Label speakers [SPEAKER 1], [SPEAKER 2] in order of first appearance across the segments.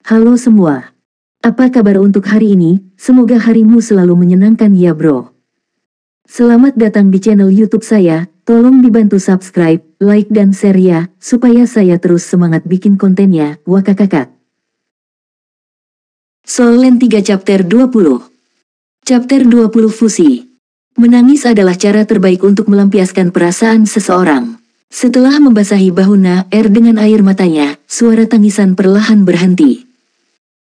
[SPEAKER 1] Halo semua. Apa kabar untuk hari ini? Semoga harimu selalu menyenangkan ya bro. Selamat datang di channel YouTube saya. Tolong dibantu subscribe, like dan share ya, supaya saya terus semangat bikin kontennya. Wakakakak. Soul Land 3 Chapter 20. Chapter 20 Fusi. Menangis adalah cara terbaik untuk melampiaskan perasaan seseorang. Setelah membasahi bahu Na-Er dengan air matanya, suara tangisan perlahan berhenti.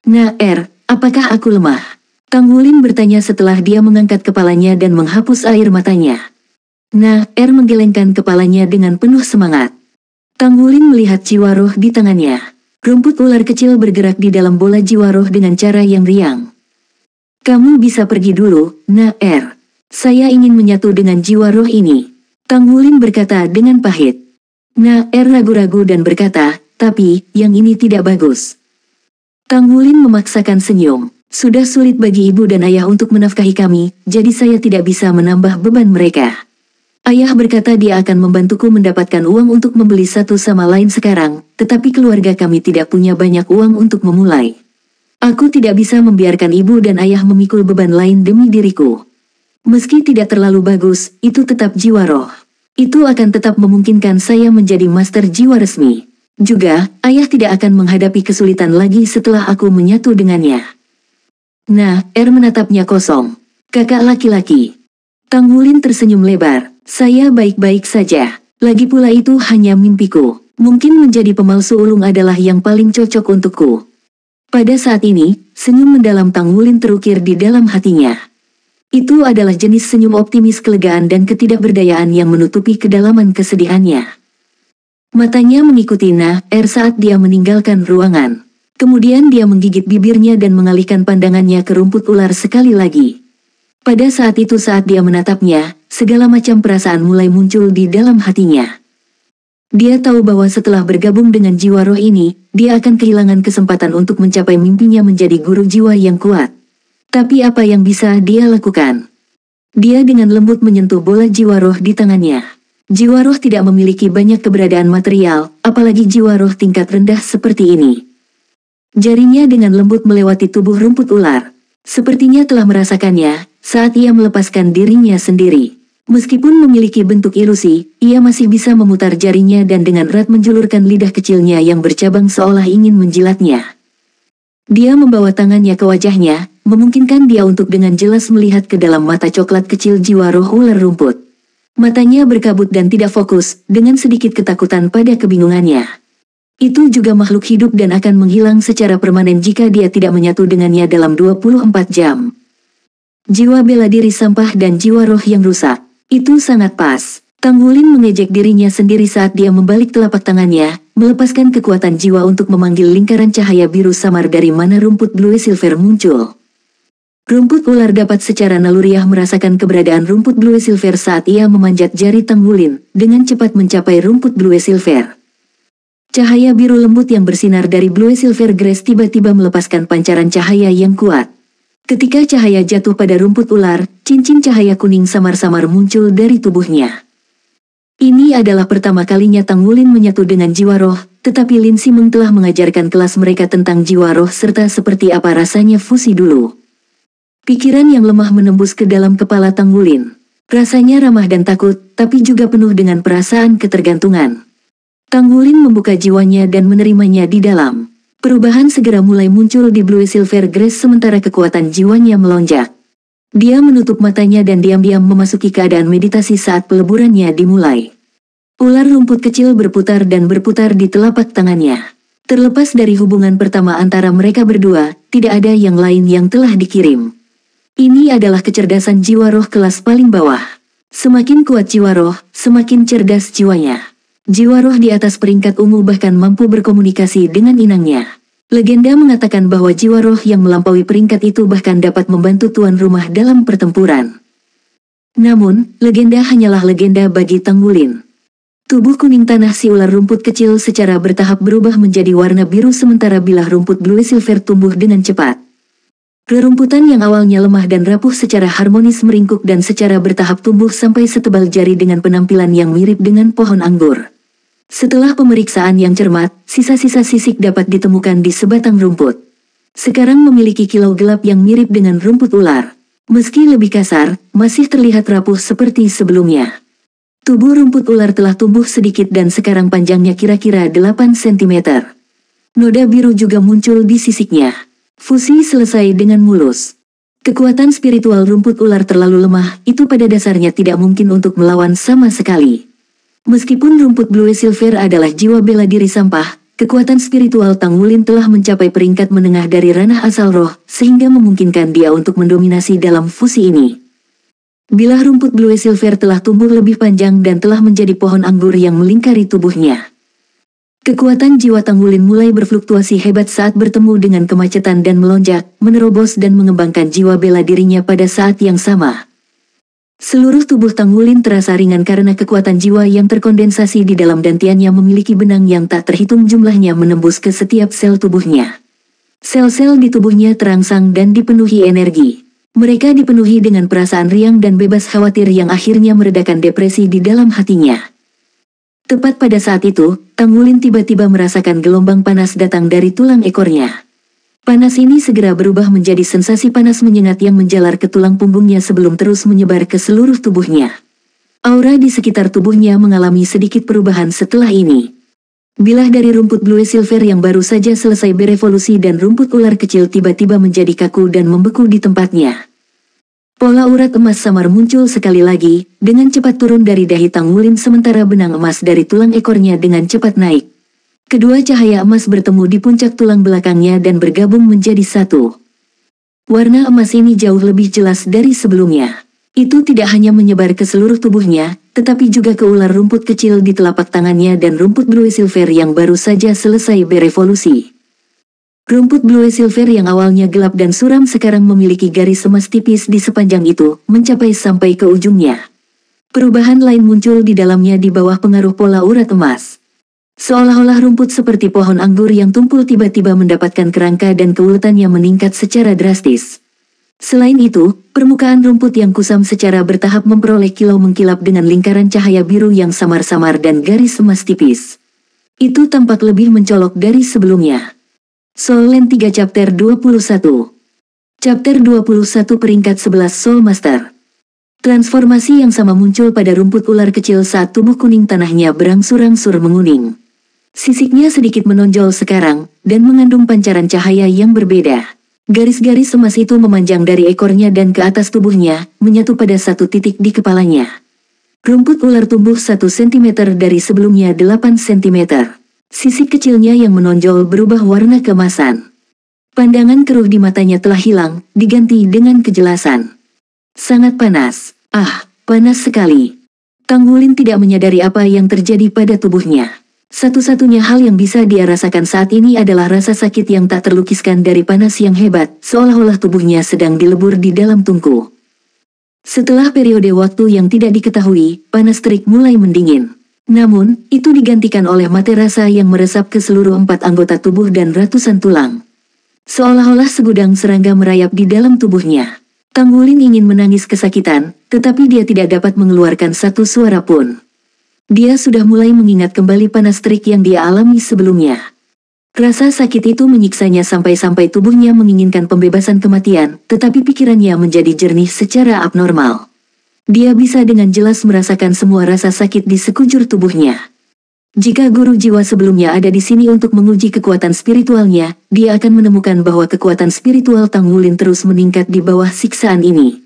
[SPEAKER 1] Na-Er, apakah aku lemah? Tang Wulin bertanya setelah dia mengangkat kepalanya dan menghapus air matanya. Na-Er menggelengkan kepalanya dengan penuh semangat. Tang Wulin melihat jiwa roh di tangannya. Rumput ular kecil bergerak di dalam bola jiwa roh dengan cara yang riang. Kamu bisa pergi dulu, Na-Er. Saya ingin menyatu dengan jiwa roh ini. Tang Wulin berkata dengan pahit. Na-Er ragu-ragu dan berkata, tapi, yang ini tidak bagus. Tang Wulin memaksakan senyum. Sudah sulit bagi ibu dan ayah untuk menafkahi kami, jadi saya tidak bisa menambah beban mereka. Ayah berkata dia akan membantuku mendapatkan uang untuk membeli satu sama lain sekarang, tetapi keluarga kami tidak punya banyak uang untuk memulai. Aku tidak bisa membiarkan ibu dan ayah memikul beban lain demi diriku. Meski tidak terlalu bagus, itu tetap jiwa roh. Itu akan tetap memungkinkan saya menjadi master jiwa resmi. Juga, ayah tidak akan menghadapi kesulitan lagi setelah aku menyatu dengannya. Na-Er menatapnya kosong. Kakak laki-laki. Tang Wulin tersenyum lebar. Saya baik-baik saja. Lagi pula itu hanya mimpiku. Mungkin menjadi pemalsu ulung adalah yang paling cocok untukku. Pada saat ini, senyum mendalam Tang Wulin terukir di dalam hatinya. Itu adalah jenis senyum optimis kelegaan dan ketidakberdayaan yang menutupi kedalaman kesedihannya. Matanya mengikuti Na-Er saat dia meninggalkan ruangan. Kemudian dia menggigit bibirnya dan mengalihkan pandangannya ke rumput ular sekali lagi. Pada saat itu saat dia menatapnya, segala macam perasaan mulai muncul di dalam hatinya. Dia tahu bahwa setelah bergabung dengan jiwa roh ini, dia akan kehilangan kesempatan untuk mencapai mimpinya menjadi guru jiwa yang kuat. Tapi apa yang bisa dia lakukan? Dia dengan lembut menyentuh bola jiwa roh di tangannya. Jiwa roh tidak memiliki banyak keberadaan material, apalagi jiwa roh tingkat rendah seperti ini. Jarinya dengan lembut melewati tubuh rumput ular. Sepertinya telah merasakannya, saat ia melepaskan dirinya sendiri. Meskipun memiliki bentuk ilusi, ia masih bisa memutar jarinya dan dengan erat menjulurkan lidah kecilnya yang bercabang seolah ingin menjilatnya. Dia membawa tangannya ke wajahnya, memungkinkan dia untuk dengan jelas melihat ke dalam mata coklat kecil jiwa roh ular rumput. Matanya berkabut dan tidak fokus, dengan sedikit ketakutan pada kebingungannya. Itu juga makhluk hidup dan akan menghilang secara permanen jika dia tidak menyatu dengannya dalam 24 jam. Jiwa bela diri sampah dan jiwa roh yang rusak. Itu sangat pas. Tang Wulin mengejek dirinya sendiri saat dia membalik telapak tangannya, melepaskan kekuatan jiwa untuk memanggil lingkaran cahaya biru samar dari mana rumput Blue Silver muncul. Rumput ular dapat secara naluriah merasakan keberadaan rumput Blue Silver saat ia memanjat jari Tang Wulin, dengan cepat mencapai rumput Blue Silver. Cahaya biru lembut yang bersinar dari Blue Silver Grass tiba-tiba melepaskan pancaran cahaya yang kuat. Ketika cahaya jatuh pada rumput ular, cincin cahaya kuning samar-samar muncul dari tubuhnya. Ini adalah pertama kalinya Tang Wulin menyatu dengan jiwa roh, tetapi Lin Simeng telah mengajarkan kelas mereka tentang jiwa roh serta seperti apa rasanya fusi dulu. Pikiran yang lemah menembus ke dalam kepala Tang Wulin. Rasanya ramah dan takut, tapi juga penuh dengan perasaan ketergantungan. Tang Wulin membuka jiwanya dan menerimanya di dalam. Perubahan segera mulai muncul di Blue Silver Grass sementara kekuatan jiwanya melonjak. Dia menutup matanya dan diam-diam memasuki keadaan meditasi saat peleburannya dimulai. Ular rumput kecil berputar dan berputar di telapak tangannya. Terlepas dari hubungan pertama antara mereka berdua, tidak ada yang lain yang telah dikirim. Ini adalah kecerdasan jiwa roh kelas paling bawah. Semakin kuat jiwa roh, semakin cerdas jiwanya. Jiwa roh di atas peringkat ungu bahkan mampu berkomunikasi dengan inangnya. Legenda mengatakan bahwa jiwa roh yang melampaui peringkat itu bahkan dapat membantu tuan rumah dalam pertempuran. Namun, legenda hanyalah legenda bagi Tang Wulin. Tubuh kuning tanah si ular rumput kecil secara bertahap berubah menjadi warna biru sementara bilah rumput Blue Silver tumbuh dengan cepat. Rerumputan yang awalnya lemah dan rapuh secara harmonis meringkuk dan secara bertahap tumbuh sampai setebal jari dengan penampilan yang mirip dengan pohon anggur. Setelah pemeriksaan yang cermat, sisa-sisa sisik dapat ditemukan di sebatang rumput. Sekarang memiliki kilau gelap yang mirip dengan rumput ular. Meski lebih kasar, masih terlihat rapuh seperti sebelumnya. Tubuh rumput ular telah tumbuh sedikit dan sekarang panjangnya kira-kira 8 cm. Noda biru juga muncul di sisiknya. Fusi selesai dengan mulus. Kekuatan spiritual rumput ular terlalu lemah, itu pada dasarnya tidak mungkin untuk melawan sama sekali. Meskipun rumput Blue Silver adalah jiwa bela diri sampah, kekuatan spiritual Tang Wulin telah mencapai peringkat menengah dari ranah asal roh, sehingga memungkinkan dia untuk mendominasi dalam fusi ini. Bilah rumput Blue Silver telah tumbuh lebih panjang dan telah menjadi pohon anggur yang melingkari tubuhnya. Kekuatan jiwa Tang Wulin mulai berfluktuasi hebat saat bertemu dengan kemacetan dan melonjak, menerobos dan mengembangkan jiwa bela dirinya pada saat yang sama. Seluruh tubuh Tang Wulin terasa ringan karena kekuatan jiwa yang terkondensasi di dalam dantiannya memiliki benang yang tak terhitung jumlahnya menembus ke setiap sel tubuhnya. Sel-sel di tubuhnya terangsang dan dipenuhi energi. Mereka dipenuhi dengan perasaan riang dan bebas khawatir yang akhirnya meredakan depresi di dalam hatinya. Tepat pada saat itu, Tang Wulin tiba-tiba merasakan gelombang panas datang dari tulang ekornya. Panas ini segera berubah menjadi sensasi panas menyengat yang menjalar ke tulang punggungnya sebelum terus menyebar ke seluruh tubuhnya. Aura di sekitar tubuhnya mengalami sedikit perubahan setelah ini. Bilah dari rumput Blue Silver yang baru saja selesai berevolusi dan rumput ular kecil tiba-tiba menjadi kaku dan membeku di tempatnya. Pola urat emas samar muncul sekali lagi, dengan cepat turun dari dahi Tang Wulin sementara benang emas dari tulang ekornya dengan cepat naik. Kedua cahaya emas bertemu di puncak tulang belakangnya dan bergabung menjadi satu. Warna emas ini jauh lebih jelas dari sebelumnya. Itu tidak hanya menyebar ke seluruh tubuhnya, tetapi juga ke ular rumput kecil di telapak tangannya dan rumput Blue Silver yang baru saja selesai berevolusi. Rumput Blue Silver yang awalnya gelap dan suram sekarang memiliki garis emas tipis di sepanjang itu, mencapai sampai ke ujungnya. Perubahan lain muncul di dalamnya di bawah pengaruh pola urat emas. Seolah-olah rumput seperti pohon anggur yang tumpul tiba-tiba mendapatkan kerangka dan keuletannya meningkat secara drastis. Selain itu, permukaan rumput yang kusam secara bertahap memperoleh kilau mengkilap dengan lingkaran cahaya biru yang samar-samar dan garis emas tipis. Itu tampak lebih mencolok dari sebelumnya. Soul Land 3 Chapter 21 Chapter 21 Peringkat 11 Soul Master. Transformasi yang sama muncul pada rumput ular kecil saat tubuh kuning tanahnya berangsur-angsur menguning. Sisiknya sedikit menonjol sekarang, dan mengandung pancaran cahaya yang berbeda. Garis-garis emas itu memanjang dari ekornya dan ke atas tubuhnya, menyatu pada satu titik di kepalanya. Rumput ular tumbuh 1 cm dari sebelumnya 8 cm. Sisik kecilnya yang menonjol berubah warna keemasan. Pandangan keruh di matanya telah hilang, diganti dengan kejelasan. Sangat panas. Panas sekali. Tang Wulin tidak menyadari apa yang terjadi pada tubuhnya. Satu-satunya hal yang bisa dia rasakan saat ini adalah rasa sakit yang tak terlukiskan dari panas yang hebat, seolah-olah tubuhnya sedang dilebur di dalam tungku. Setelah periode waktu yang tidak diketahui, panas terik mulai mendingin. Namun, itu digantikan oleh mate rasa yang meresap ke seluruh 4 anggota tubuh dan ratusan tulang. Seolah-olah segudang serangga merayap di dalam tubuhnya. Tang Wulin ingin menangis kesakitan, tetapi dia tidak dapat mengeluarkan satu suara pun. Dia sudah mulai mengingat kembali panas terik yang dia alami sebelumnya. Rasa sakit itu menyiksanya sampai-sampai tubuhnya menginginkan pembebasan kematian, tetapi pikirannya menjadi jernih secara abnormal. Dia bisa dengan jelas merasakan semua rasa sakit di sekujur tubuhnya. Jika guru jiwa sebelumnya ada di sini untuk menguji kekuatan spiritualnya, dia akan menemukan bahwa kekuatan spiritual Tang Wulin terus meningkat di bawah siksaan ini.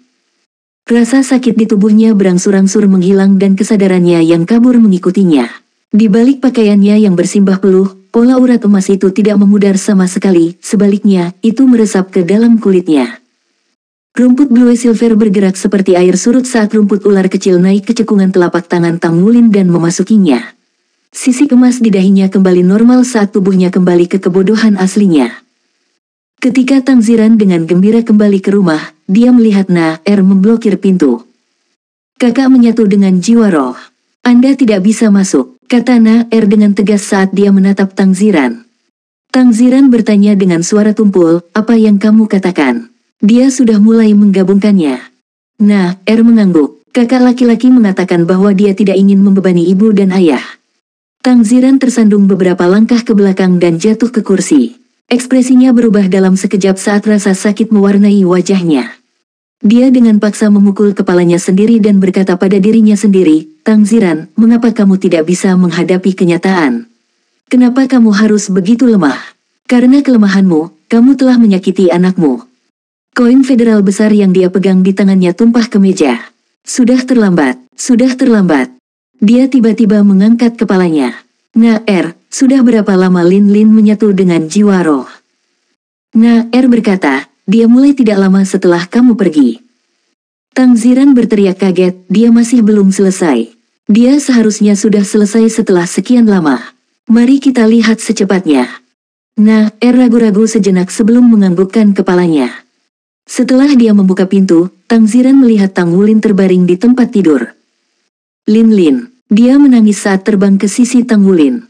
[SPEAKER 1] Rasa sakit di tubuhnya berangsur-angsur menghilang dan kesadarannya yang kabur mengikutinya. Di balik pakaiannya yang bersimbah peluh, pola urat emas itu tidak memudar sama sekali, sebaliknya, itu meresap ke dalam kulitnya. Rumput Blue Silver bergerak seperti air surut saat rumput ular kecil naik ke cekungan telapak tangan Tang Wulin dan memasukinya. Sisik emas di dahinya kembali normal saat tubuhnya kembali ke kebodohan aslinya. Ketika Tang Ziran dengan gembira kembali ke rumah, dia melihat Na-Er memblokir pintu. Kakak menyatu dengan jiwa roh. Anda tidak bisa masuk, kata Na-Er dengan tegas saat dia menatap Tang Ziran. Tang Ziran bertanya dengan suara tumpul, apa yang kamu katakan? Dia sudah mulai menggabungkannya. Na-Er mengangguk. Kakak laki-laki mengatakan bahwa dia tidak ingin membebani ibu dan ayah. Tang Ziran tersandung beberapa langkah ke belakang dan jatuh ke kursi. Ekspresinya berubah dalam sekejap saat rasa sakit mewarnai wajahnya. Dia dengan paksa memukul kepalanya sendiri dan berkata pada dirinya sendiri, "Tang Ziran, mengapa kamu tidak bisa menghadapi kenyataan? Kenapa kamu harus begitu lemah? Karena kelemahanmu, kamu telah menyakiti anakmu." Koin federal besar yang dia pegang di tangannya tumpah ke meja. Sudah terlambat, sudah terlambat. Dia tiba-tiba mengangkat kepalanya. Sudah berapa lama Lin Lin menyatu dengan jiwa roh? Berkata, dia mulai tidak lama setelah kamu pergi. Tang Ziran berteriak kaget, dia masih belum selesai. Dia seharusnya sudah selesai setelah sekian lama. Mari kita lihat secepatnya. Ragu-ragu sejenak sebelum menganggukkan kepalanya. Setelah dia membuka pintu, Tang Ziran melihat Tang Wulin terbaring di tempat tidur. Lin Lin, dia menangis saat terbang ke sisi Tang Wulin.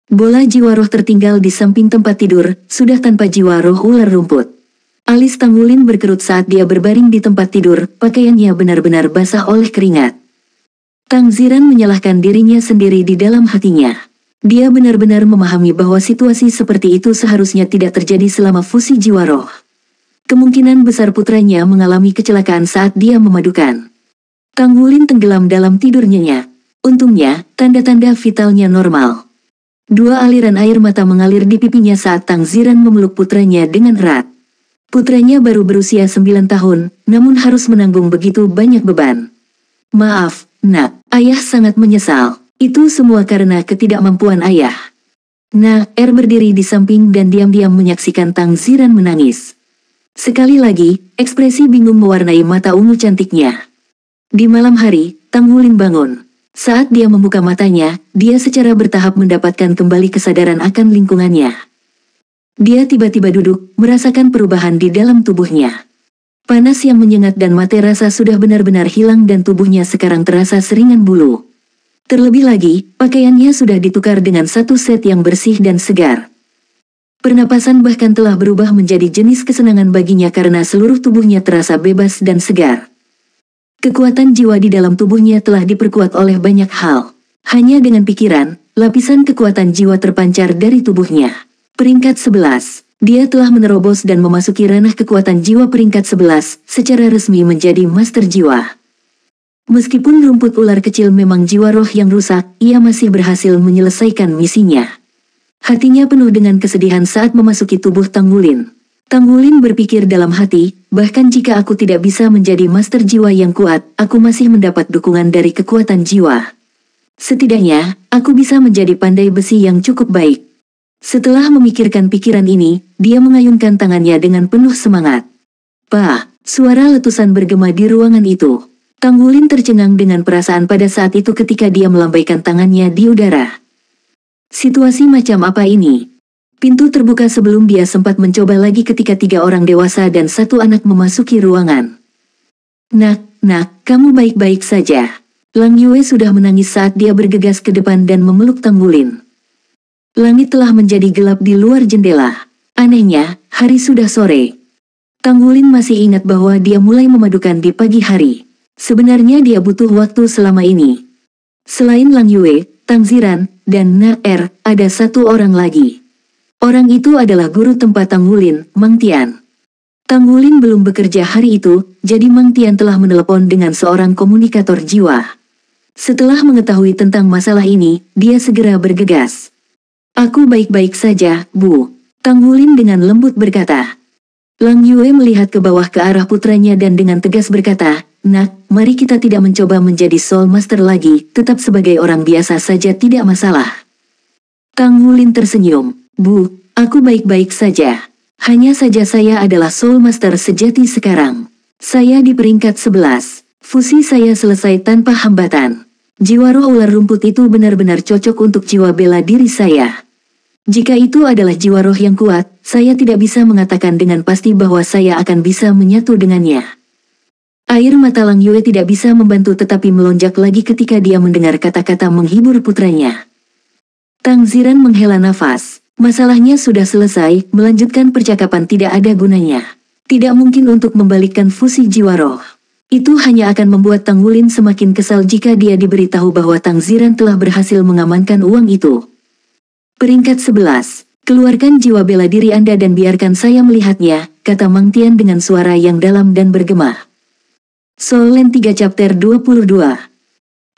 [SPEAKER 1] Bola jiwa roh tertinggal di samping tempat tidur, sudah tanpa jiwa roh ular rumput. Alis Tang Wulin berkerut saat dia berbaring di tempat tidur, pakaiannya benar-benar basah oleh keringat. Tang Ziran menyalahkan dirinya sendiri di dalam hatinya. Dia benar-benar memahami bahwa situasi seperti itu seharusnya tidak terjadi selama fusi jiwa roh. Kemungkinan besar putranya mengalami kecelakaan saat dia memadukan. Tang Wulin tenggelam dalam tidurnya. Untungnya, tanda-tanda vitalnya normal. Dua aliran air mata mengalir di pipinya saat Tang Ziran memeluk putranya dengan erat. Putranya baru berusia 9 tahun, namun harus menanggung begitu banyak beban. "Maaf, Nak, ayah sangat menyesal. Itu semua karena ketidakmampuan ayah." Berdiri di samping dan diam-diam menyaksikan Tang Ziran menangis. Sekali lagi, ekspresi bingung mewarnai mata ungu cantiknya. Di malam hari, Tang Wulin bangun. Saat dia membuka matanya, dia secara bertahap mendapatkan kembali kesadaran akan lingkungannya. Dia tiba-tiba duduk, merasakan perubahan di dalam tubuhnya. Panas yang menyengat dan mate rasa sudah benar-benar hilang dan tubuhnya sekarang terasa seringan bulu. Terlebih lagi, pakaiannya sudah ditukar dengan satu set yang bersih dan segar. Pernapasan bahkan telah berubah menjadi jenis kesenangan baginya karena seluruh tubuhnya terasa bebas dan segar. Kekuatan jiwa di dalam tubuhnya telah diperkuat oleh banyak hal. Hanya dengan pikiran, lapisan kekuatan jiwa terpancar dari tubuhnya. Peringkat 11. Dia telah menerobos dan memasuki ranah kekuatan jiwa peringkat 11, secara resmi menjadi master jiwa. Meskipun rumput ular kecil memang jiwa roh yang rusak, ia masih berhasil menyelesaikan misinya. Hatinya penuh dengan kesedihan saat memasuki tubuh Tang Wulin. Tang Wulin berpikir dalam hati, bahkan jika aku tidak bisa menjadi master jiwa yang kuat, aku masih mendapat dukungan dari kekuatan jiwa. Setidaknya, aku bisa menjadi pandai besi yang cukup baik. Setelah memikirkan pikiran ini, dia mengayunkan tangannya dengan penuh semangat. Suara letusan bergema di ruangan itu. Tang Wulin tercengang dengan perasaan pada saat itu ketika dia melambaikan tangannya di udara. Situasi macam apa ini? Pintu terbuka sebelum dia sempat mencoba lagi ketika 3 orang dewasa dan 1 anak memasuki ruangan. Nak, kamu baik-baik saja. Lang Yue sudah menangis saat dia bergegas ke depan dan memeluk Tang Wulin. Langit telah menjadi gelap di luar jendela. Anehnya, hari sudah sore. Tang Wulin masih ingat bahwa dia mulai memadukan di pagi hari. Sebenarnya dia butuh waktu selama ini. Selain Lang Yue, Tang Ziran, dan ada 1 orang lagi. Orang itu adalah guru tempat Tang Wulin, Mang Tian. Tang Wulin belum bekerja hari itu, jadi Mang Tian telah menelepon dengan seorang komunikator jiwa. Setelah mengetahui tentang masalah ini, dia segera bergegas. "Aku baik-baik saja, Bu," Tang Wulin dengan lembut berkata. Lang Yue melihat ke bawah ke arah putranya dan dengan tegas berkata, "Nak, mari kita tidak mencoba menjadi Soul Master lagi, tetap sebagai orang biasa saja tidak masalah." Tang Wulin tersenyum. "Bu, aku baik-baik saja. Hanya saja saya adalah Soul Master sejati sekarang. Saya di peringkat 11. Fusi saya selesai tanpa hambatan. Jiwa roh ular rumput itu benar-benar cocok untuk jiwa bela diri saya. Jika itu adalah jiwa roh yang kuat, saya tidak bisa mengatakan dengan pasti bahwa saya akan bisa menyatu dengannya." Air mata Lang Yue tidak bisa membantu tetapi melonjak lagi ketika dia mendengar kata-kata menghibur putranya. Tang Ziran menghela nafas. Masalahnya sudah selesai, melanjutkan percakapan tidak ada gunanya. Tidak mungkin untuk membalikkan fusi jiwa roh. Itu hanya akan membuat Tang Wulin semakin kesal jika dia diberitahu bahwa Tang Ziran telah berhasil mengamankan uang itu. Peringkat 11. Keluarkan jiwa bela diri Anda dan biarkan saya melihatnya, kata Mang Tian dengan suara yang dalam dan bergema. Soul Land 3 Chapter 22.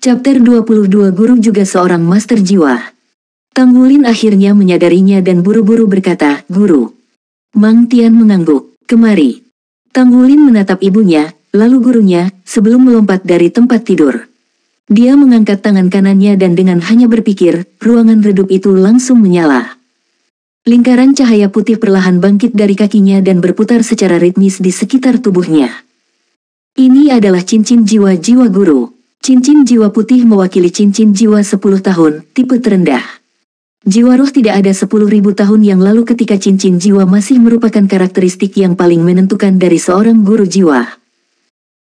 [SPEAKER 1] Chapter 22 Guru juga seorang master jiwa. Tang Wulin akhirnya menyadarinya dan buru-buru berkata, Guru. Mang Tian mengangguk, kemari. Tang Wulin menatap ibunya, lalu gurunya, sebelum melompat dari tempat tidur. Dia mengangkat tangan kanannya dan dengan hanya berpikir, ruangan redup itu langsung menyala. Lingkaran cahaya putih perlahan bangkit dari kakinya dan berputar secara ritmis di sekitar tubuhnya. Ini adalah cincin jiwa-jiwa guru. Cincin jiwa putih mewakili cincin jiwa 10 tahun, tipe terendah. Jiwa roh tidak ada 10.000 tahun yang lalu ketika cincin jiwa masih merupakan karakteristik yang paling menentukan dari seorang guru jiwa.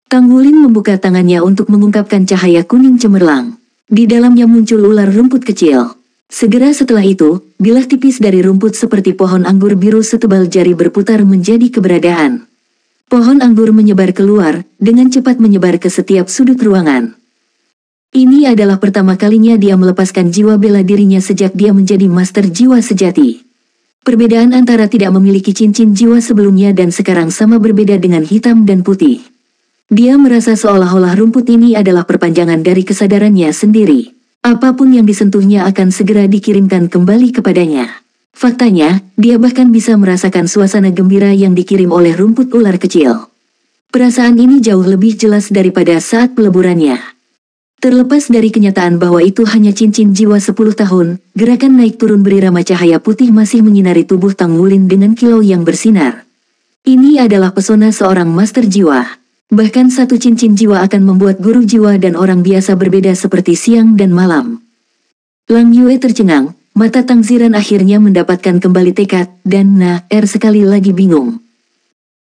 [SPEAKER 1] Tang Wulin membuka tangannya untuk mengungkapkan cahaya kuning cemerlang. Di dalamnya muncul ular rumput kecil. Segera setelah itu, bilah tipis dari rumput seperti pohon anggur biru setebal jari berputar menjadi keberadaan. Pohon anggur menyebar keluar, dengan cepat menyebar ke setiap sudut ruangan. Ini adalah pertama kalinya dia melepaskan jiwa bela dirinya sejak dia menjadi master jiwa sejati. Perbedaan antara tidak memiliki cincin jiwa sebelumnya dan sekarang sama berbeda dengan hitam dan putih. Dia merasa seolah-olah rumput ini adalah perpanjangan dari kesadarannya sendiri. Apapun yang disentuhnya akan segera dikirimkan kembali kepadanya. Faktanya, dia bahkan bisa merasakan suasana gembira yang dikirim oleh rumput ular kecil. Perasaan ini jauh lebih jelas daripada saat peleburannya. Terlepas dari kenyataan bahwa itu hanya cincin jiwa 10 tahun, gerakan naik turun berirama cahaya putih masih menyinari tubuh Tang Wulin dengan kilau yang bersinar. Ini adalah pesona seorang master jiwa. Bahkan satu cincin jiwa akan membuat guru jiwa dan orang biasa berbeda seperti siang dan malam. Lang Yue tercengang, mata Tang Ziran akhirnya mendapatkan kembali tekad, dan sekali lagi bingung.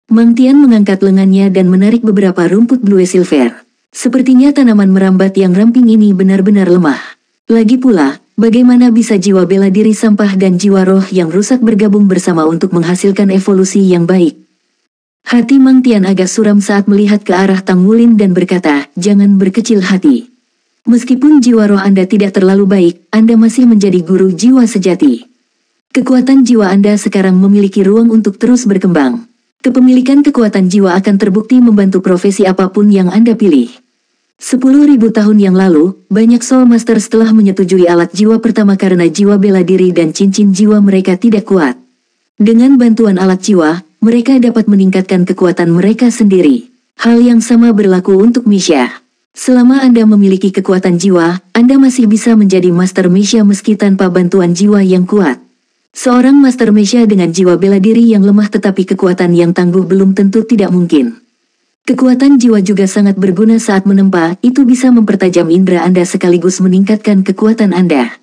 [SPEAKER 1] Mang Tian mengangkat lengannya dan menarik beberapa rumput blue silver. Sepertinya tanaman merambat yang ramping ini benar-benar lemah. Lagi pula, bagaimana bisa jiwa bela diri sampah dan jiwa roh yang rusak bergabung bersama untuk menghasilkan evolusi yang baik? Hati Mang Tian agak suram saat melihat ke arah Tang Wulin dan berkata, jangan berkecil hati. Meskipun jiwa roh Anda tidak terlalu baik, Anda masih menjadi guru jiwa sejati. Kekuatan jiwa Anda sekarang memiliki ruang untuk terus berkembang. Kepemilikan kekuatan jiwa akan terbukti membantu profesi apapun yang Anda pilih. 10.000 tahun yang lalu, banyak Soul Master telah menyetujui alat jiwa pertama karena jiwa bela diri dan cincin jiwa mereka tidak kuat. Dengan bantuan alat jiwa, mereka dapat meningkatkan kekuatan mereka sendiri. Hal yang sama berlaku untuk Misha. Selama Anda memiliki kekuatan jiwa, Anda masih bisa menjadi Master Misha meski tanpa bantuan jiwa yang kuat. Seorang Master Misha dengan jiwa bela diri yang lemah tetapi kekuatan yang tangguh belum tentu tidak mungkin. Kekuatan jiwa juga sangat berguna saat menempa, itu bisa mempertajam indera Anda sekaligus meningkatkan kekuatan Anda.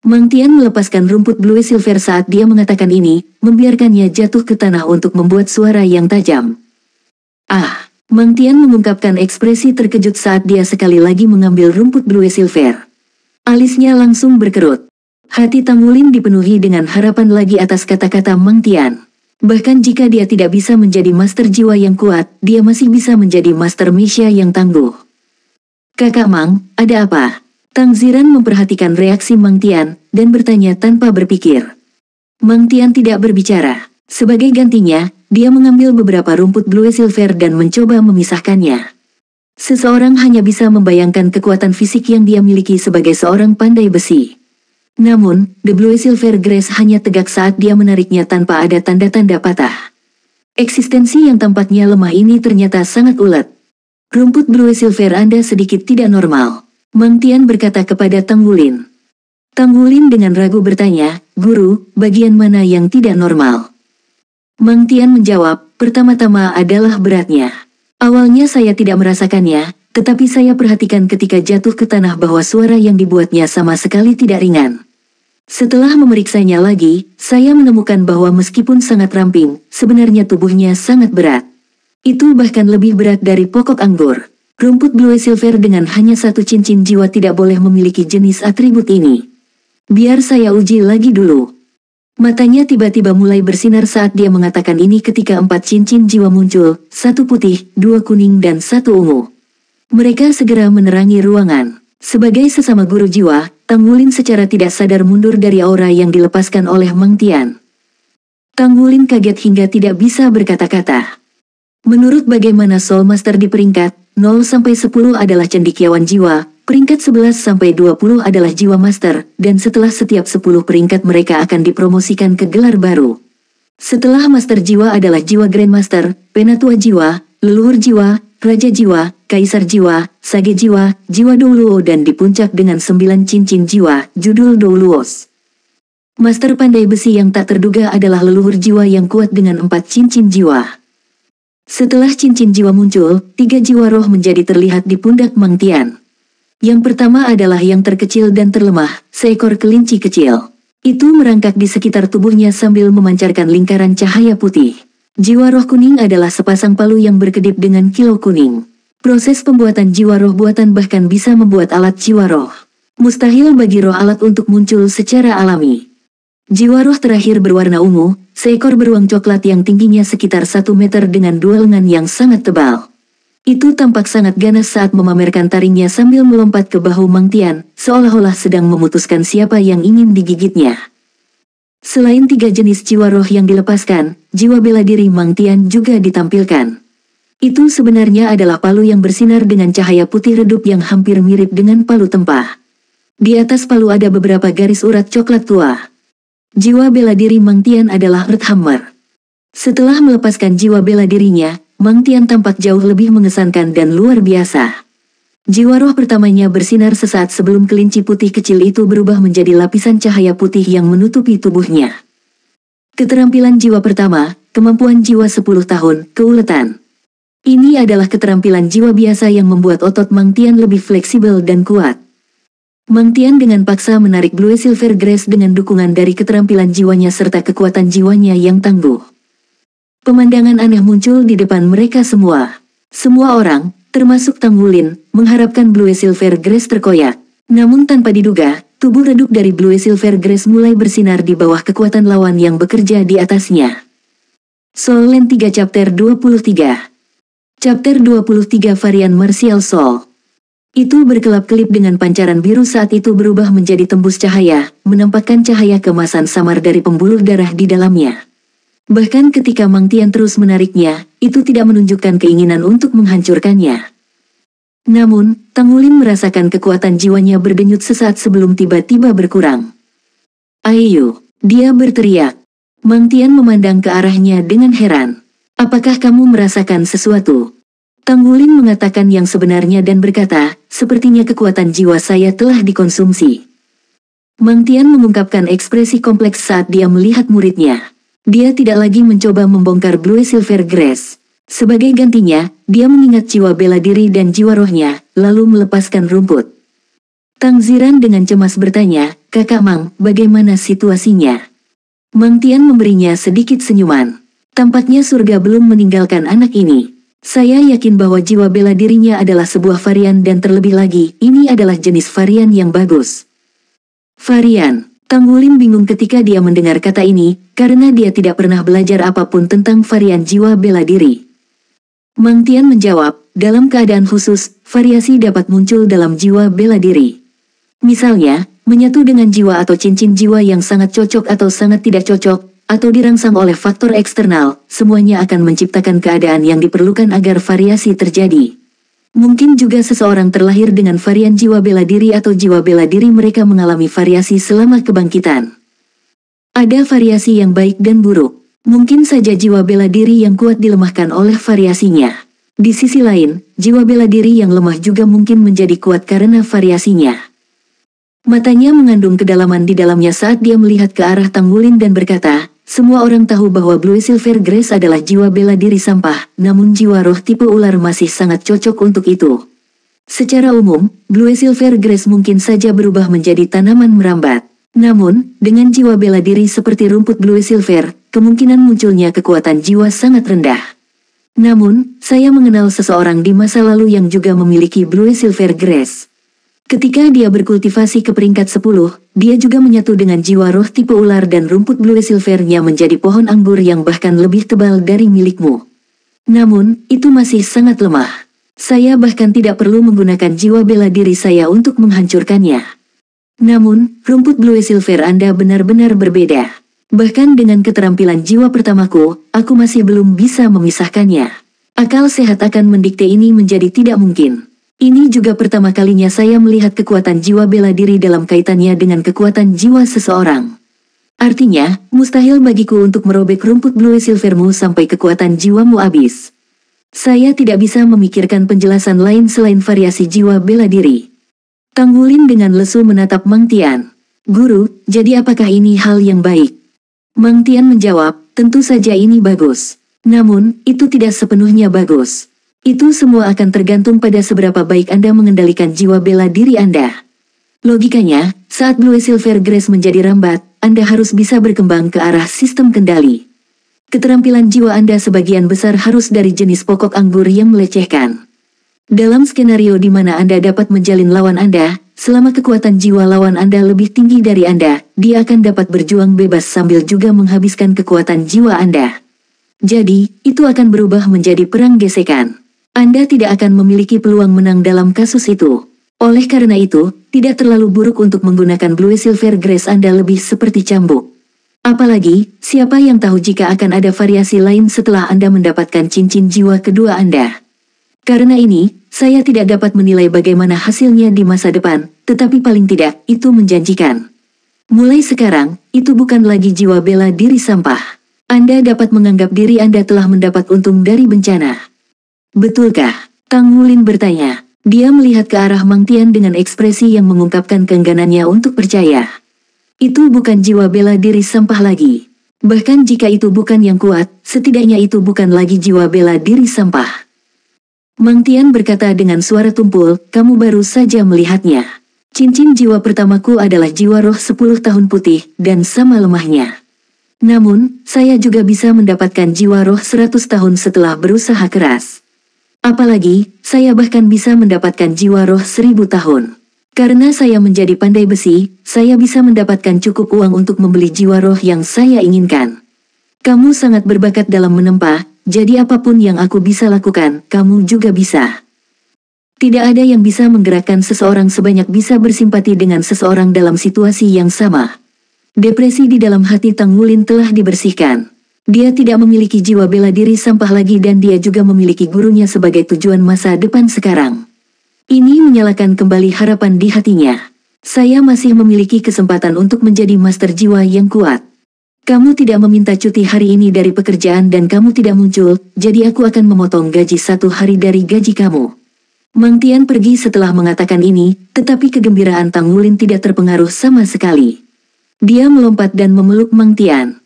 [SPEAKER 1] Mang Tian melepaskan rumput blue silver saat dia mengatakan ini, membiarkannya jatuh ke tanah untuk membuat suara yang tajam. Mang Tian mengungkapkan ekspresi terkejut saat dia sekali lagi mengambil rumput blue silver. Alisnya langsung berkerut. Hati Tang Wulin dipenuhi dengan harapan lagi atas kata-kata Mang Tian. Bahkan jika dia tidak bisa menjadi master jiwa yang kuat, dia masih bisa menjadi master Misha yang tangguh. Kakak Mang, ada apa? Tang Ziran memperhatikan reaksi Mang Tian, dan bertanya tanpa berpikir. Mang Tian tidak berbicara. Sebagai gantinya, dia mengambil beberapa rumput blue silver dan mencoba memisahkannya. Seseorang hanya bisa membayangkan kekuatan fisik yang dia miliki sebagai seorang pandai besi. Namun, The Blue Silver Grass hanya tegak saat dia menariknya tanpa ada tanda-tanda patah. Eksistensi yang tampaknya lemah ini ternyata sangat ulet. Rumput Blue Silver Anda sedikit tidak normal, Mang Tian berkata kepada Tang Wulin. Tang Wulin dengan ragu bertanya, Guru, bagian mana yang tidak normal? Mang Tian menjawab, pertama-tama adalah beratnya. Awalnya saya tidak merasakannya, tetapi saya perhatikan ketika jatuh ke tanah bahwa suara yang dibuatnya sama sekali tidak ringan. Setelah memeriksanya lagi, saya menemukan bahwa meskipun sangat ramping, sebenarnya tubuhnya sangat berat. Itu bahkan lebih berat dari pokok anggur. Rumput blue silver dengan hanya satu cincin jiwa tidak boleh memiliki jenis atribut ini. Biar saya uji lagi dulu. Matanya tiba-tiba mulai bersinar saat dia mengatakan ini ketika 4 cincin jiwa muncul, 1 putih, 2 kuning dan 1 ungu. Mereka segera menerangi ruangan. Sebagai sesama guru jiwa, Tang Wulin secara tidak sadar mundur dari aura yang dilepaskan oleh Meng Tian. Tang Wulin kaget hingga tidak bisa berkata-kata. Menurut bagaimana Soul Master di peringkat 0-10 adalah cendekiawan jiwa, peringkat 11-20 adalah jiwa master, dan setelah setiap 10 peringkat mereka akan dipromosikan ke gelar baru. Setelah master jiwa adalah jiwa Grandmaster, penatua jiwa, leluhur jiwa, raja jiwa, kaisar jiwa, sage jiwa, jiwa Douluo dan di puncak dengan 9 cincin jiwa, judul Douluos. Master pandai besi yang tak terduga adalah leluhur jiwa yang kuat dengan 4 cincin jiwa. Setelah cincin jiwa muncul, 3 jiwa roh menjadi terlihat di pundak Meng Tian. Yang pertama adalah yang terkecil dan terlemah, seekor kelinci kecil. Itu merangkak di sekitar tubuhnya sambil memancarkan lingkaran cahaya putih. Jiwa roh kuning adalah sepasang palu yang berkedip dengan kilau kuning. Proses pembuatan jiwa roh buatan bahkan bisa membuat alat jiwa roh. Mustahil bagi roh alat untuk muncul secara alami. Jiwa roh terakhir berwarna ungu, seekor beruang coklat yang tingginya sekitar 1 meter dengan 2 lengan yang sangat tebal. Itu tampak sangat ganas saat memamerkan taringnya sambil melompat ke bahu Meng Tian, seolah-olah sedang memutuskan siapa yang ingin digigitnya. Selain 3 jenis jiwa roh yang dilepaskan, jiwa bela diri Meng Tian juga ditampilkan. Itu sebenarnya adalah palu yang bersinar dengan cahaya putih redup yang hampir mirip dengan palu tempah. Di atas palu ada beberapa garis urat coklat tua. Jiwa bela diri Meng Tian adalah Earthhammer. Setelah melepaskan jiwa bela dirinya, Meng Tian tampak jauh lebih mengesankan dan luar biasa. Jiwa roh pertamanya bersinar sesaat sebelum kelinci putih kecil itu berubah menjadi lapisan cahaya putih yang menutupi tubuhnya. Keterampilan jiwa pertama, kemampuan jiwa 10 tahun, keuletan. Ini adalah keterampilan jiwa biasa yang membuat otot Meng Tian lebih fleksibel dan kuat. Meng Tian dengan paksa menarik Blue Silver Grace dengan dukungan dari keterampilan jiwanya serta kekuatan jiwanya yang tangguh. Pemandangan aneh muncul di depan mereka semua. Semua orang, termasuk Tang Wulin, mengharapkan Blue Silver Grace terkoyak. Namun tanpa diduga, tubuh redup dari Blue Silver Grace mulai bersinar di bawah kekuatan lawan yang bekerja di atasnya. Soul Land 3 Chapter 23. Chapter 23 Varian Martial Soul. Itu berkelap-kelip dengan pancaran biru saat itu berubah menjadi tembus cahaya, menampakkan cahaya kemasan samar dari pembuluh darah di dalamnya. Bahkan ketika Meng Tian terus menariknya, itu tidak menunjukkan keinginan untuk menghancurkannya. Namun, Tang Wulin merasakan kekuatan jiwanya berdenyut sesaat sebelum tiba-tiba berkurang. "Ayo!" dia berteriak. Meng Tian memandang ke arahnya dengan heran. "Apakah kamu merasakan sesuatu?" Tang Wulin mengatakan yang sebenarnya dan berkata, "Sepertinya kekuatan jiwa saya telah dikonsumsi." Meng Tian mengungkapkan ekspresi kompleks saat dia melihat muridnya. Dia tidak lagi mencoba membongkar Blue Silver Grace. Sebagai gantinya, dia mengingat jiwa bela diri dan jiwa rohnya, lalu melepaskan rumput. Tang Ziran dengan cemas bertanya, "Kakak Mang, bagaimana situasinya?" Meng Tian memberinya sedikit senyuman. "Tampaknya surga belum meninggalkan anak ini. Saya yakin bahwa jiwa bela dirinya adalah sebuah varian dan terlebih lagi, ini adalah jenis varian yang bagus." Varian. Tang Wulin bingung ketika dia mendengar kata ini, karena dia tidak pernah belajar apapun tentang varian jiwa bela diri. Meng Tian menjawab, dalam keadaan khusus, variasi dapat muncul dalam jiwa bela diri. Misalnya, menyatu dengan jiwa atau cincin jiwa yang sangat cocok atau sangat tidak cocok, atau dirangsang oleh faktor eksternal, semuanya akan menciptakan keadaan yang diperlukan agar variasi terjadi. Mungkin juga seseorang terlahir dengan varian jiwa bela diri atau jiwa bela diri mereka mengalami variasi selama kebangkitan. Ada variasi yang baik dan buruk. Mungkin saja jiwa bela diri yang kuat dilemahkan oleh variasinya. Di sisi lain, jiwa bela diri yang lemah juga mungkin menjadi kuat karena variasinya. Matanya mengandung kedalaman di dalamnya saat dia melihat ke arah Tang Wulin dan berkata, "Semua orang tahu bahwa Blue Silver Grace adalah jiwa bela diri sampah, namun jiwa roh tipe ular masih sangat cocok untuk itu. Secara umum, Blue Silver Grace mungkin saja berubah menjadi tanaman merambat. Namun, dengan jiwa bela diri seperti rumput Blue Silver, kemungkinan munculnya kekuatan jiwa sangat rendah. Namun, saya mengenal seseorang di masa lalu yang juga memiliki Blue Silver Grace. Ketika dia berkultivasi ke peringkat 10, dia juga menyatu dengan jiwa roh tipe ular dan rumput Blue Silvernya menjadi pohon anggur yang bahkan lebih tebal dari milikmu. Namun, itu masih sangat lemah. Saya bahkan tidak perlu menggunakan jiwa bela diri saya untuk menghancurkannya. Namun, rumput Blue Silver Anda benar-benar berbeda. Bahkan dengan keterampilan jiwa pertamaku, aku masih belum bisa memisahkannya. Akal sehat akan mendikte ini menjadi tidak mungkin. Ini juga pertama kalinya saya melihat kekuatan jiwa bela diri dalam kaitannya dengan kekuatan jiwa seseorang. Artinya, mustahil bagiku untuk merobek rumput Blue Silvermu sampai kekuatan jiwamu habis. Saya tidak bisa memikirkan penjelasan lain selain variasi jiwa bela diri. Tang Wulin dengan lesu menatap Mang Tian. Guru, jadi apakah ini hal yang baik? Mang Tian menjawab, tentu saja ini bagus. Namun, itu tidak sepenuhnya bagus. Itu semua akan tergantung pada seberapa baik Anda mengendalikan jiwa bela diri Anda. Logikanya, saat Blue Silver Grace menjadi rambat, Anda harus bisa berkembang ke arah sistem kendali. Keterampilan jiwa Anda sebagian besar harus dari jenis pokok anggur yang melecehkan. Dalam skenario di mana Anda dapat menjalin lawan Anda, selama kekuatan jiwa lawan Anda lebih tinggi dari Anda, dia akan dapat berjuang bebas sambil juga menghabiskan kekuatan jiwa Anda. Jadi, itu akan berubah menjadi perang gesekan. Anda tidak akan memiliki peluang menang dalam kasus itu. Oleh karena itu, tidak terlalu buruk untuk menggunakan Blue Silver Grace Anda lebih seperti cambuk. Apalagi, siapa yang tahu jika akan ada variasi lain setelah Anda mendapatkan cincin jiwa kedua Anda. Karena ini, saya tidak dapat menilai bagaimana hasilnya di masa depan, tetapi paling tidak, itu menjanjikan. Mulai sekarang, itu bukan lagi jiwa bela diri sampah. Anda dapat menganggap diri Anda telah mendapat untung dari bencana. Betulkah? Tang Wulin bertanya. Dia melihat ke arah Mang Tian dengan ekspresi yang mengungkapkan keengganannya untuk percaya. Itu bukan jiwa bela diri sampah lagi. Bahkan jika itu bukan yang kuat, setidaknya itu bukan lagi jiwa bela diri sampah. Mang Tian berkata dengan suara tumpul, kamu baru saja melihatnya. Cincin jiwa pertamaku adalah jiwa roh 10 tahun putih, dan sama lemahnya. Namun, saya juga bisa mendapatkan jiwa roh 100 tahun setelah berusaha keras. Apalagi, saya bahkan bisa mendapatkan jiwa roh 1000 tahun. Karena saya menjadi pandai besi, saya bisa mendapatkan cukup uang untuk membeli jiwa roh yang saya inginkan. Kamu sangat berbakat dalam menempa, jadi apapun yang aku bisa lakukan, kamu juga bisa. Tidak ada yang bisa menggerakkan seseorang sebanyak bisa bersimpati dengan seseorang dalam situasi yang sama. Depresi di dalam hati Tang Wulin telah dibersihkan. Dia tidak memiliki jiwa bela diri sampah lagi dan dia juga memiliki gurunya sebagai tujuan masa depan sekarang. Ini menyalakan kembali harapan di hatinya. Saya masih memiliki kesempatan untuk menjadi master jiwa yang kuat. Kamu tidak meminta cuti hari ini dari pekerjaan dan kamu tidak muncul, jadi aku akan memotong gaji 1 hari dari gaji kamu. Mang Tian pergi setelah mengatakan ini, tetapi kegembiraan Tang Wulin tidak terpengaruh sama sekali. Dia melompat dan memeluk Mang Tian.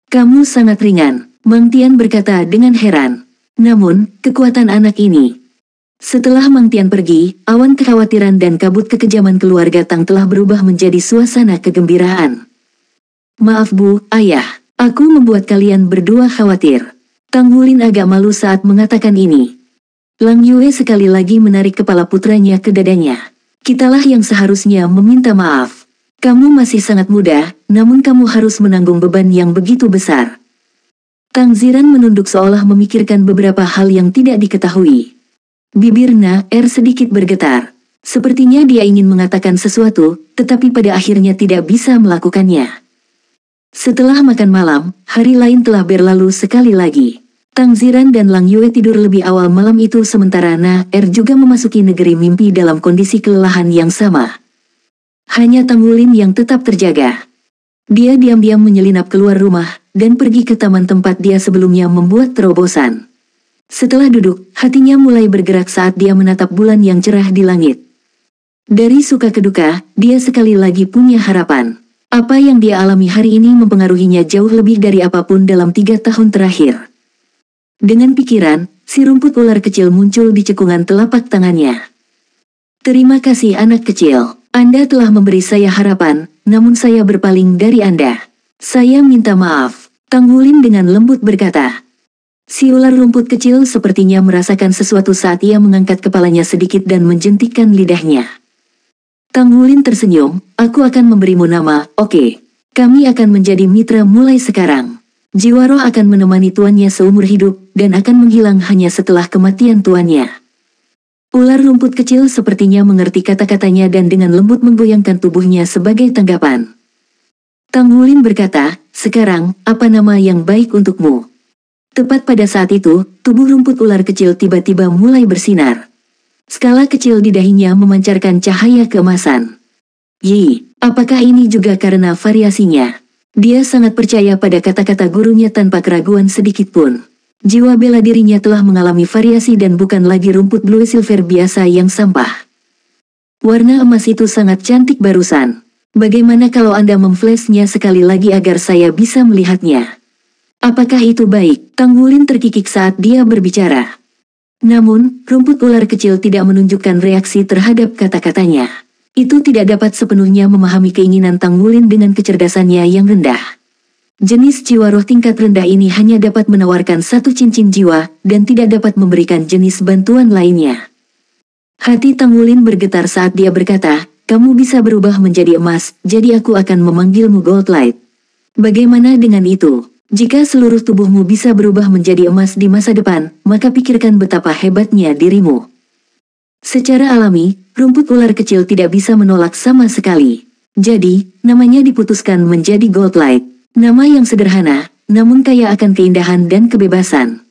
[SPEAKER 1] Kamu sangat ringan, Mang Tian berkata dengan heran. Namun, kekuatan anak ini. Setelah Mang Tian pergi, awan kekhawatiran dan kabut kekejaman keluarga Tang telah berubah menjadi suasana kegembiraan. Maaf Bu, Ayah, aku membuat kalian berdua khawatir. Tang Wulin agak malu saat mengatakan ini. Lang Yue sekali lagi menarik kepala putranya ke dadanya. Kitalah yang seharusnya meminta maaf. Kamu masih sangat muda, namun kamu harus menanggung beban yang begitu besar. Tang Ziran menunduk seolah memikirkan beberapa hal yang tidak diketahui. Bibir sedikit bergetar. Sepertinya dia ingin mengatakan sesuatu, tetapi pada akhirnya tidak bisa melakukannya. Setelah makan malam, hari lain telah berlalu sekali lagi. Tang Ziran dan Lang Yue tidur lebih awal malam itu sementara juga memasuki negeri mimpi dalam kondisi kelelahan yang sama. Hanya Tang Wulin yang tetap terjaga. Dia diam-diam menyelinap keluar rumah, dan pergi ke taman tempat dia sebelumnya membuat terobosan. Setelah duduk, hatinya mulai bergerak saat dia menatap bulan yang cerah di langit. Dari suka ke duka, dia sekali lagi punya harapan. Apa yang dia alami hari ini mempengaruhinya jauh lebih dari apapun dalam 3 tahun terakhir. Dengan pikiran, si rumput ular kecil muncul di cekungan telapak tangannya. Terima kasih anak kecil. Anda telah memberi saya harapan, namun saya berpaling dari Anda. Saya minta maaf, Tang Wulin dengan lembut berkata. Si ular rumput kecil sepertinya merasakan sesuatu saat ia mengangkat kepalanya sedikit dan menjentikkan lidahnya. Tang Wulin tersenyum, aku akan memberimu nama, oke. Kami akan menjadi mitra mulai sekarang. Jiwa roh akan menemani tuannya seumur hidup, dan akan menghilang hanya setelah kematian tuannya. Ular rumput kecil sepertinya mengerti kata-katanya dan dengan lembut menggoyangkan tubuhnya sebagai tanggapan. Tang Wulin berkata, "Sekarang, apa nama yang baik untukmu?" Tepat pada saat itu, tubuh rumput ular kecil tiba-tiba mulai bersinar. Skala kecil di dahinya memancarkan cahaya keemasan. "Yi, apakah ini juga karena variasinya?" Dia sangat percaya pada kata-kata gurunya tanpa keraguan sedikitpun. Jiwa bela dirinya telah mengalami variasi dan bukan lagi rumput blue silver biasa yang sampah. Warna emas itu sangat cantik barusan. Bagaimana kalau Anda memflashnya sekali lagi agar saya bisa melihatnya? Apakah itu baik? Tang Wulin terkikik saat dia berbicara. Namun, rumput ular kecil tidak menunjukkan reaksi terhadap kata-katanya. Itu tidak dapat sepenuhnya memahami keinginan Tang Wulin dengan kecerdasannya yang rendah. Jenis jiwa roh tingkat rendah ini hanya dapat menawarkan satu cincin jiwa, dan tidak dapat memberikan jenis bantuan lainnya. Hati Tang Wulin bergetar saat dia berkata, "Kamu bisa berubah menjadi emas, jadi aku akan memanggilmu Goldlight." Bagaimana dengan itu? Jika seluruh tubuhmu bisa berubah menjadi emas di masa depan, maka pikirkan betapa hebatnya dirimu. Secara alami, rumput ular kecil tidak bisa menolak sama sekali. Jadi, namanya diputuskan menjadi Goldlight. Nama yang sederhana, namun kaya akan keindahan dan kebebasan.